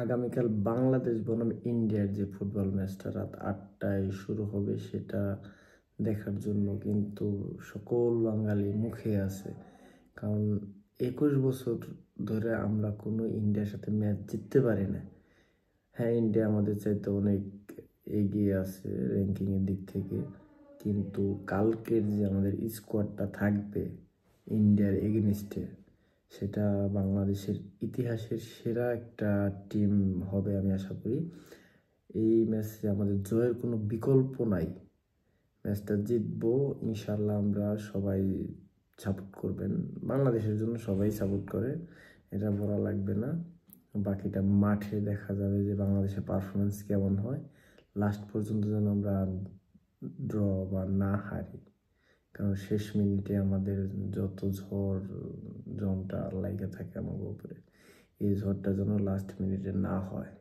আগামীকাল বাংলাদেশ বনাম ইন্ডিয়ার যে ফুটবল ম্যাচটা রাত 8টায় শুরু হবে, সেটা দেখার জন্য কিন্তু সকল বাঙালি মুখে আছে। কারণ 21 বছর ধরে আমরা কোনো ইন্ডিয়ার সাথে ম্যাচ জিততে পারি না। হ্যাঁ, ইন্ডিয়া আমাদের চাইতে অনেক এগিয়ে আছে র্যাঙ্কিংয়ের দিক থেকে, কিন্তু কালকের যে আমাদের স্কোয়াডটা থাকবে ইন্ডিয়ার এগেনস্টে, সেটা বাংলাদেশের ইতিহাসের সেরা একটা টিম হবে আমি আশা করি। এই ম্যাচে আমাদের জয়ের কোনো বিকল্প নাই। ম্যাচটা জিতবো ইনশাল্লাহ। আমরা সবাই সাপোর্ট করবেন, বাংলাদেশের জন্য সবাই সাপোর্ট করে, এটা বলা লাগবে না। বাকিটা মাঠে দেখা যাবে যে বাংলাদেশের পারফরমেন্স কেমন হয়। লাস্ট পর্যন্ত যেন আমরা ড্র বা না হারি, কারণ শেষ মিনিটে আমাদের যত ঝড়টা লাইগা থাকে আমাদের উপরে, এই ঝড়টা যেন লাস্ট মিনিটে না হয়।